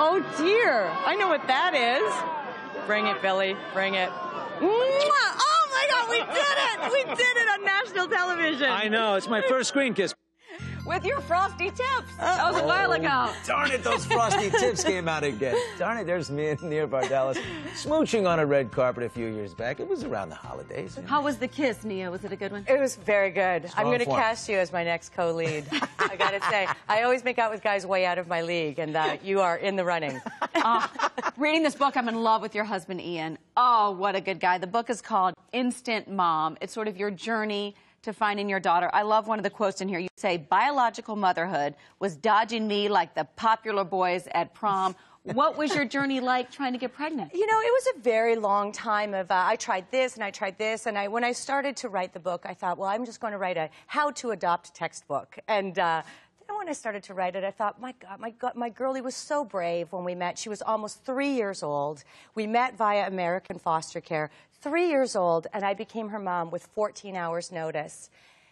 Oh, dear. I know what that is. Bring it, Billy. Bring it. Mwah! Oh, my God, we did it! We did it on national television. I know. It's my first screen kiss. With your frosty tips. That was a while ago. Darn it, those frosty tips came out again. Darn it, there's me and Nia Vardalos smooching on a red carpet a few years back. It was around the holidays. How was the kiss, Nia? Was it a good one? It was very good. Strong I'm going to form. cast you as my next co-lead. I got to say, I always make out with guys way out of my league, and you are in the running. Reading this book, I'm in love with your husband, Ian. Oh, what a good guy. The book is called Instant Mom. It's sort of your journey to finding your daughter. I love one of the quotes in here. You say, biological motherhood was dodging me like the popular boys at prom. What was your journey like trying to get pregnant? You know, it was a very long time of, I tried this and I tried this, and when I started to write the book, I thought, well, I'm just going to write a how-to-adopt textbook. And then when I started to write it, I thought, my God, my girlie was so brave when we met. She was almost 3 years old. We met via American foster care. 3 years old, and I became her mom with 14 hours notice.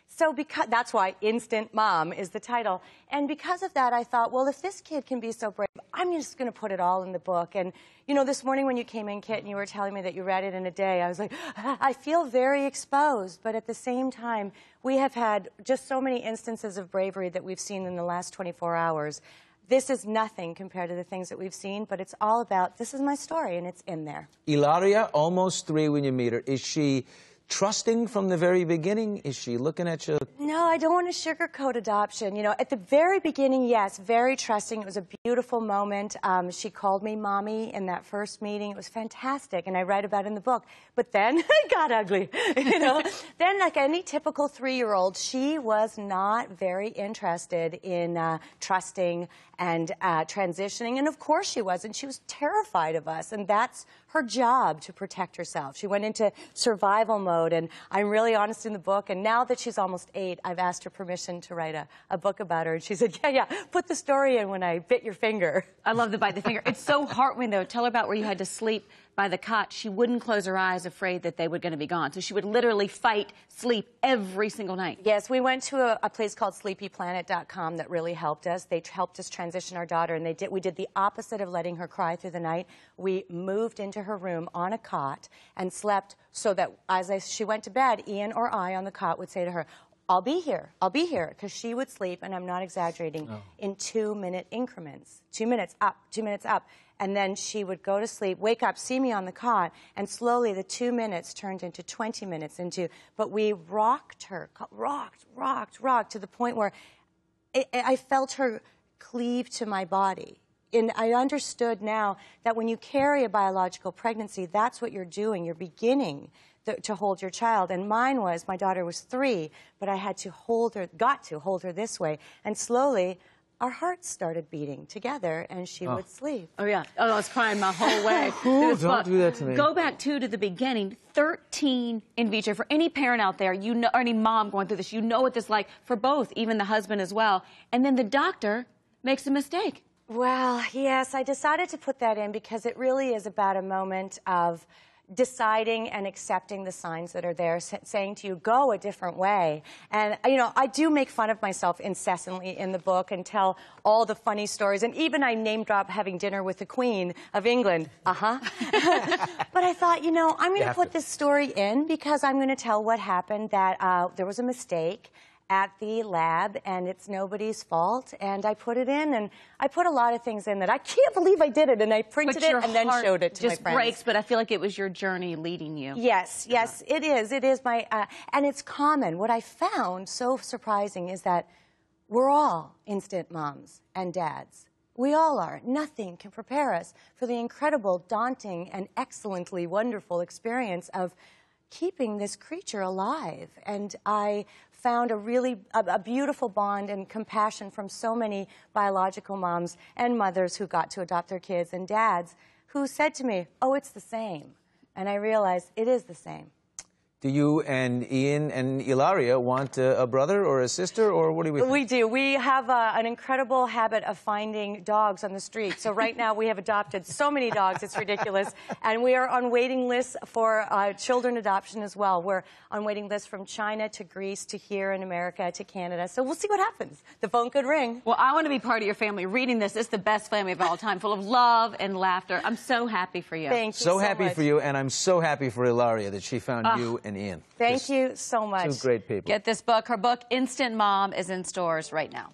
So that's why Instant Mom is the title. And because of that, I thought, well, if this kid can be so brave, I'm just going to put it all in the book. And, you know, this morning when you came in, Kit, and you were telling me that you read it in a day, I was like, I feel very exposed. But at the same time, we have had just so many instances of bravery that we've seen in the last 24 hours. This is nothing compared to the things that we've seen, but it's all about, this is my story, and it's in there. Ilaria, almost 3 when you meet her. Is she trusting from the very beginning? Is she looking at you? No, I don't want to sugarcoat adoption. You know, at the very beginning, yes, very trusting. It was a beautiful moment. She called me Mommy in that first meeting. It was fantastic, and I write about it in the book. But then it got ugly, you know. Then, like any typical 3-year-old, she was not very interested in trusting and transitioning. And of course she wasn't. She was terrified of us, and that's her job, to protect herself. She went into survival mode, and I'm really honest in the book. And now that she's almost 8, I've asked her permission to write a book about her. And she said, yeah, put the story in when I bit your finger. I love the bite the finger. It's so heartwarming, though. Tell her about where you had to sleep by the cot. She wouldn't close her eyes, afraid that they were going to be gone. So she would literally fight sleep every single night. Yes, we went to a place called sleepyplanet.com that really helped us. They helped us transition our daughter, and we did the opposite of letting her cry through the night. We moved into her room on a cot and slept so that as she went to bed, Ian or I on the cot would say to her, I'll be here, because she would sleep, and I'm not exaggerating, in 2-minute increments. 2 minutes up, 2 minutes up. And then she would go to sleep, wake up, see me on the cot, and slowly the 2 minutes turned into 20 minutes but we rocked her, rocked, to the point where I felt her cleave to my body. And I understood now that when you carry a biological pregnancy, that's what you're doing. You're beginning to hold your child. And mine was, my daughter was 3, but I had to got to hold her this way. And slowly, our hearts started beating together, and she would sleep. Oh, yeah. Oh, I was crying my whole way. Don't do that to me. Go back, to the beginning. 13 in vitro. For any parent out there, you know, or any mom going through this, you know what this is like for both, even the husband as well. And then the doctor makes a mistake. Well, yes, I decided to put that in because it really is about a moment of deciding and accepting the signs that are there, saying to you, go a different way. And, you know, I do make fun of myself incessantly in the book and tell all the funny stories. And even I name drop having dinner with the Queen of England. But I thought, you know, I'm going to put this story in because I'm going to tell what happened, that there was a mistake at the lab, and it's nobody's fault, and I put it in, and I put a lot of things in that I can't believe I did it, and I printed it and then showed it to my friends. Just breaks, but I feel like it was your journey leading you. Yes, it is. It is my, and it's common. What I found so surprising is that we're all instant moms and dads. We all are. Nothing can prepare us for the incredible, daunting, and excellently wonderful experience of keeping this creature alive. And I found a beautiful bond and compassion from so many biological moms and mothers who got to adopt their kids, and dads who said to me, oh, it's the same. And I realized it is the same. Do you and Ian and Ilaria want a brother or a sister, or what do we think? We do. We have an incredible habit of finding dogs on the street. So right now we have adopted so many dogs, it's ridiculous. And we are on waiting lists for children adoption as well. We're on waiting lists from China to Greece to here in America to Canada. So we'll see what happens. The phone could ring. Well, I want to be part of your family. Reading this is the best family of all time, full of love and laughter. I'm so happy for you. Thank you so happy much. for you, and I'm so happy for Ilaria that she found you and Ian. Thank you so much. Two great people. Get this book. Her book, Instant Mom, is in stores right now.